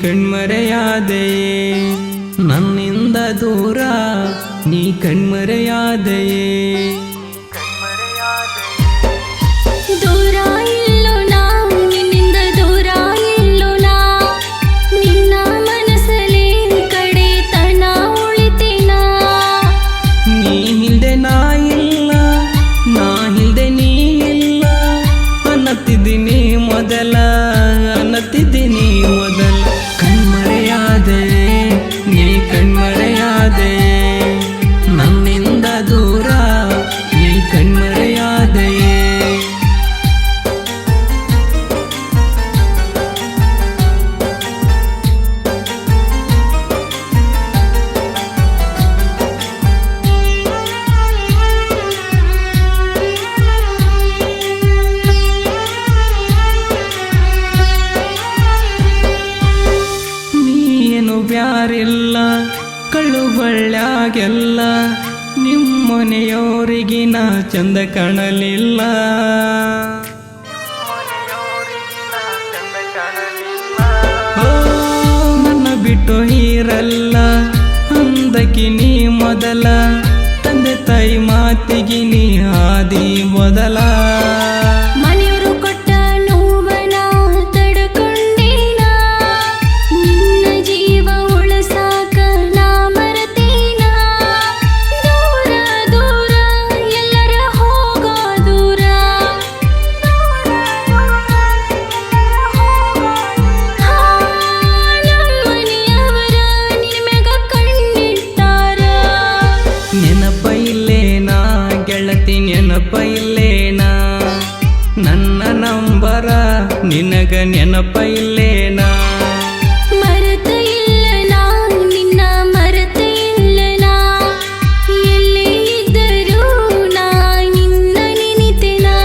ಕಣ್ಮರೆಯಾದೆಯೇ ನನ್ನಿಂದ ದೂರ ನೀ ಕಣ್ಮರೆಯಾದೆಯೇ ದೂರ ಇಲ್ಲೋ ನಾ ನಿನ್ನಿಂದ ದೂರ ಇಲ್ಲೋ ನಾ ನಿನ್ನ ಮನಸ್ಸಲ್ಲಿ ಕಡೆತನ ಉಳಿತಿನ ನೀ ಇಲ್ದೆ ನಾ ಇಲ್ಲ ನಾ ಇಲ್ದೆ ನೀ ಇಲ್ಲ ಅನ್ನತ್ತಿದ್ದೀನಿ ಮೊದಲ ಕಣ್ಮರೆಯಾದೆ ನೀ ಕಣ್ಮರೆಯಾದೆ ನನ್ನಿಂದ ದೂರ ನೀ ಕಣ್ಮರೆಯಾದೆಯೇ ಬ್ಯಾರಿಲ್ಲ ಕಳ್ಳು ಬಳ್ಳ್ಯಾಗೆಲ್ಲ ನಿಮ್ಮನೆಯವರಿಗಿನ ಚಂದ ಕಾಣಲಿಲ್ಲ ನನ್ನ ಬಿಟ್ಟು ಹೀರಲ್ಲ ಅಂದಕಿ ನೀ ಮೊದಲ ತಂದೆ ತಾಯಿ ಮಾತಿಗೆ ನೀ ಆದಿ ಮೊದಲ ನೆನಪೈಲ್ಲೇನಾ ನನ್ನ ನಂಬರ ನಿನಗ ನೆನಪೈಲ್ಲೇನಾ ಮರೆತ ಇಲ್ಲ ನಾ ನಿನ್ನ ಮರೆತ ಇಲ್ಲ ನಾ ಎಲ್ಲಿ ಇದ್ದರೂ ನಾ ನಿನ್ನ ನೆನೆತೆನಾ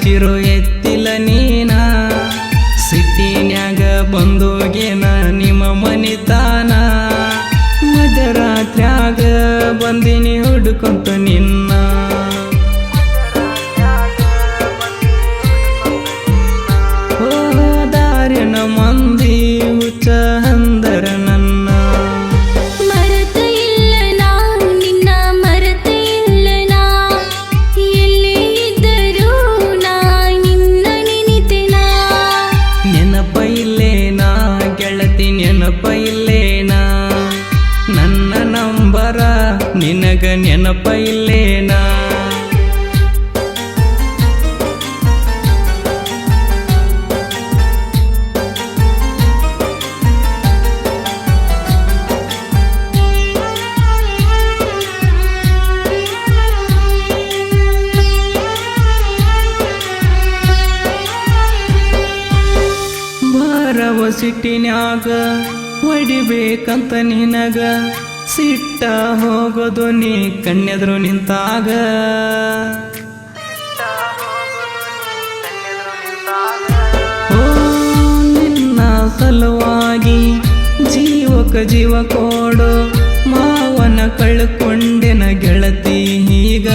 ಹಚ್ಚಿರೋ ಎತ್ತಿಲ್ಲ ನೀನ ಸಿಟ್ಟಿನ್ಯಾಗ ಬಂದೋಗೇನ ನಿಮ್ಮ ಮನಿತಾನ ಮಧ್ಯರಾತ್ರ್ಯಾಗ ಬಂದಿನಿ ಹುಡುಕೊಂತ ನಿನ್ನ ದಾರ್ಯನ ಮಂದಿ ಹುಚ್ಚ ಅಂದರ ನನ್ನ ನೆನಪೈಲ್ಲೇನಾ ನನ್ನ ನಂಬರ ನಿನಗ ನೆನಪೈಲ್ಲೇನಾ ಬರವ ಸಿಟ್ಟಿನ್ಯಾಗ ಹೊಡಿಬೇಕಂತ ನಿನಗ ಸಿಟ್ಟ ಹೋಗೋದು ನೀ ಕಣ್ಣೆದ್ರು ನಿಂತಾಗ ಓ ನಿನ್ನ ಸಲುವಾಗಿ ಜೀವಕ ಜೀವ ಕೊಡು ಮಾವನ ಕಳ್ಕೊಂಡೆನ ಗೆಳತಿ ಈಗ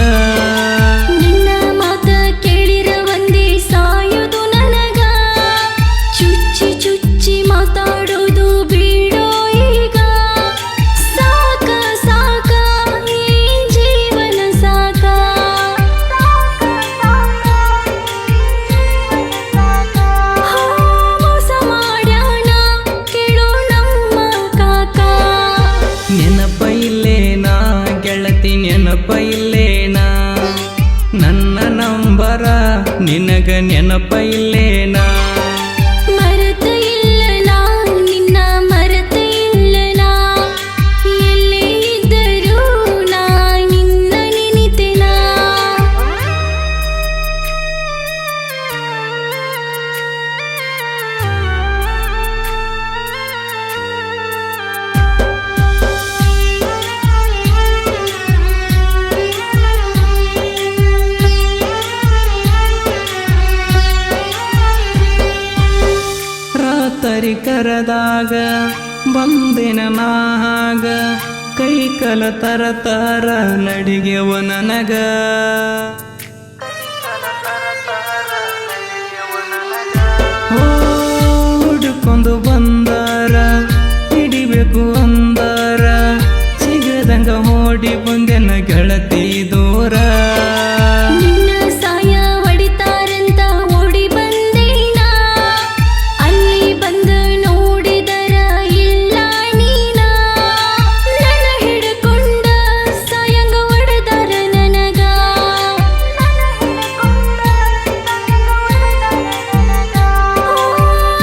ನೆನಪೈಲ್ಲೇನಾ ನನ್ನ ನಂಬರ ನಿನಗ ನೆನಪೈಲ್ಲೇನಾ ಕರದಾಗ ಬಂದಿನ ನಾಗ ಕೈ ಕಲ ತರ ತರ ನಡಿಗೆವ ನನಗ ಹುಡುಕೊಂದು ಬಂದಾರ ಹಿಡಿಬೇಕು ಅಂದಾರ ಸಿಗದಂಗ ಓಡಿ ಬಂದೆನ ಗೆಳತಿ ದೂರ ನಿನ್ನ ಸಾಯ ಹೊಡಿತಾರಂತ ಓಡಿ ಬಂದೇನ ಅಲ್ಲಿ ಬಂದು ನೋಡಿದರ ಇಲ್ಲ ನೀನ ನನ್ನ ಹಿಡ್ಕೊಂಡ ಸಾಯಂಗ ಹೊಡೆದಾರ ನನಗ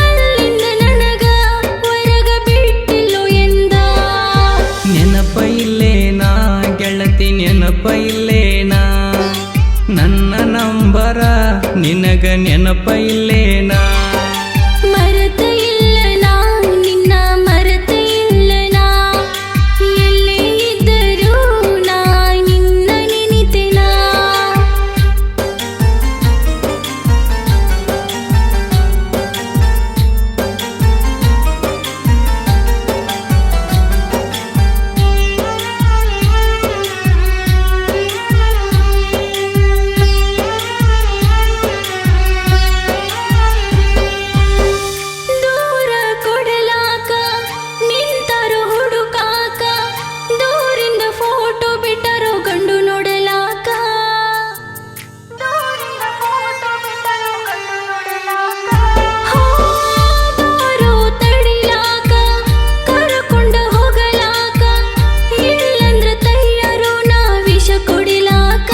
ಅಲ್ಲಿಂದ ನನಗ ಹೊರಗ ಬಿಟ್ಟಿಲ್ಲೋ ಎಂದ ನೆನಪ ಇಲ್ಲೇನಾ ಗೆಳತಿ ನೆನಪ ಇಲ್ಲೇನಾ ನನ್ನ ನಂಬರ ನಿನಗ ನೆನಪ ಇಲ್ಲೇನಾ ಮರೆತ ಇಲ್ಲ ನಾ ನಿನ್ನ ಮರೆತ ಇಲ್ಲ ನಾ ಎಲ್ಲೇ ಇದ್ದರೂ ನಾ ನಿನ್ನ ನೆನಿತೆನ ದೂರ ಕೊಡಲಾಕ ನಿಂತರು ಹುಡುಕಾಕ ದೂರಿಂದ ಫೋಟೋ ಬಿಟ್ಟರು ಗಂಡು ನೋಡಲಾಕ ಬಾರೋ ತಡಿಲಾಕ ಕರಕೊಂಡ ಹೋಗಲಾಕ ಇಲ್ಲಂದ್ರ ತಯ್ಯಾರು ನಾ ವಿಷ ಕೊಡಿಲಾಕ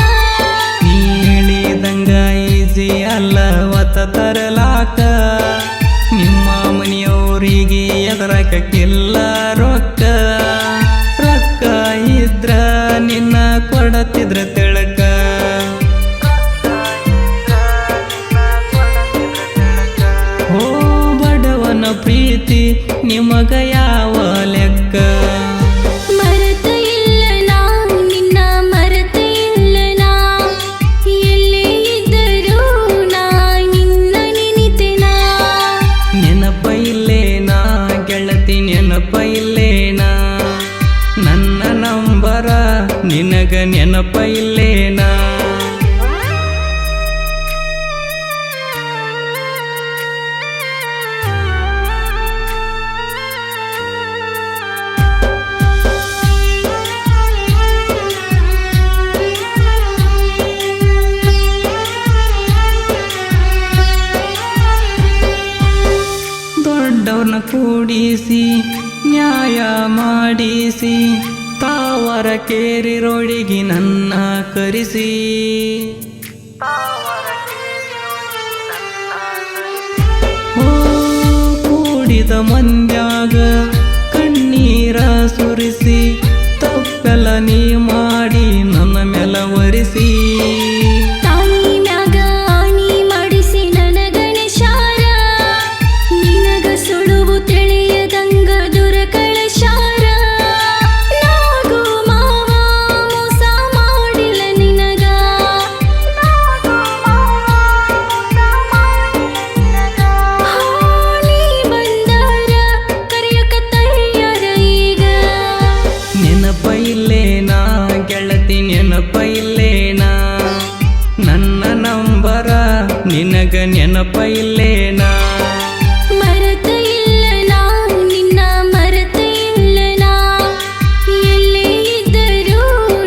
ನೀ ಹೇಳಿದಂಗ ಈಸಿ ಅಲ್ಲ ಒತ್ತ ತರಲಾಕ ನಿಮ್ಮ ಮನೆಯವರಿಗೆ ಎದರಕ್ಕಿಲ್ಲ ರೊಕ್ಕ ರೊಕ್ಕ ಇದ್ರ ನಿನ್ನ ಕೊಡತಿದ್ರ ತಿಳಕ ಓ ಬಡವನ ಪ್ರೀತಿ ನಿಮಗ ಯಾವ ಲೆಕ್ಕ ಮರೆತ ಇಲ್ಲ ನಾ ನಿನ್ನ ಮರೆತ ಇಲ್ಲ ನಾ ಎಲ್ಲೇ ಇದ್ದರೂ ನಾ ನಿನ್ನ ನೆನಿತೆನ ನೆನಪ ಇಲ್ಲೇನಾ ಗೆಳತಿ ನೆನಪ ಇಲ್ಲೇನಾ ನನ್ನ ನಂಬರ ನಿನಗ ನೆನಪ ಇಲ್ಲೇನಾ ದೊಡ್ಡವ್ರನ್ನ ಕೂಡಿಸಿ ನ್ಯಾಯ ಮಾಡಿಸಿ ತಾವರ ಕೇರಿ ರೋಡಿಗೆ ನನ್ನ ಕರೆಸಿ ಓ ಕೂಡಿದ ಮಂದ್ಯಾಗ ಕಣ್ಣೀರ ಸುರಿಸಿ ತಪ್ಪೆಲ್ಲ ನೀ ಮಾಡಿ ನನ್ನ ಮೇಲ ಒರೆಸಿ ತಾಯಿ ಮ್ಯಾಗ ಆಣಿ ಮಾಡಿಸಿ ನನಗ ನೆಶಾರ ನಿನಗ ಸುಳುವು ತಿಳಿಯದಂಗ ದುರ ಕಳಶಾರ ನಾಗು ಮಾವ ಮೋಸ ಮಾಡಿಲ್ಲ ನಿನಗ ನೀ ಬಂದಾರ ಕರೆಯಕ ತಯ್ಯಾರ ಈಗ ನೆನಪ ಇಲ್ಲೇನಾ ಗೆಳತಿ ನೆನಪ ಇಲ್ಲೇನಾ ನನ್ನ ನಂಬರ ನಿನಗ ನೆನಪ ಇಲ್ಲೇನಾ ಮರೆತ ಇಲ್ಲ ನಾ ನಿನ್ನ ಮರೆತ ಇಲ್ಲ ನಾ ಎಲ್ಲೇ ಇದ್ದರೂ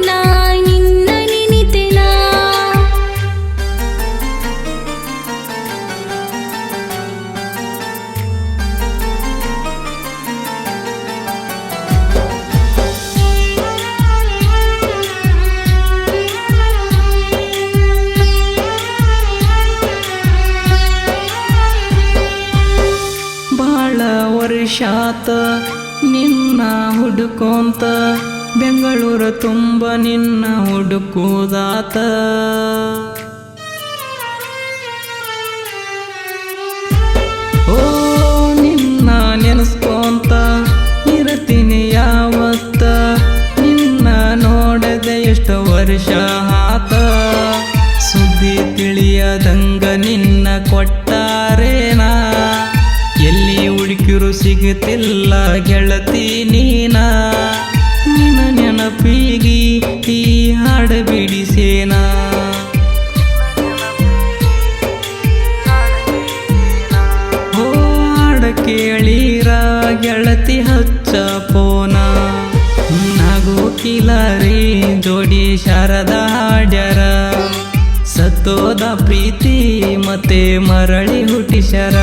ನಾ ನಿನ್ನ ನೆನಿತೆನ ಬಾಳ ವರ್ಷಾತ ನಿನ್ನ ಹುಡುಕೋಂತ ಬೆಂಗಳೂರು ತುಂಬ ನಿನ್ನ ಹುಡುಕುದಾತ ಓ ನಿನ್ನ ನೆನೆಸ್ಕೊಂತ ಇರ್ತೀನಿ ಯಾವತ್ತ ನಿನ್ನ ನೋಡದೆ ಎಷ್ಟು ವರ್ಷ ಆತ ಸುದ್ದಿ ತಿಳಿಯದಂಗ ನಿನ್ನ ಕೊಟ್ಟಾರೇನಾ ಎಲ್ಲಿ ಹುಡುಕಿ ಹುಡುಗಿರು ಸಿಗುತ್ತಿಲ್ಲ ಗೆಳತಿ ನೀನ ನಿನ್ನ ನೆನಪಿಗಿ ಈ ಹಾಡು ಬಿಡಿಸೇನ ಓ ಹಾಡು ಕೇಳಿರ ಗೆಳತಿ ಹಚ್ಚ ಪೋನ ನಗು ಕಿಲಾರಿ ಜೋಡಿ ಶಾರದ ಹಾಡ್ಯಾರ ಸತ್ತೋದ ಪ್ರೀತಿ ಮತ್ತೆ ಮರಳಿ ಹುಟ್ಟಿಸ್ಯಾರ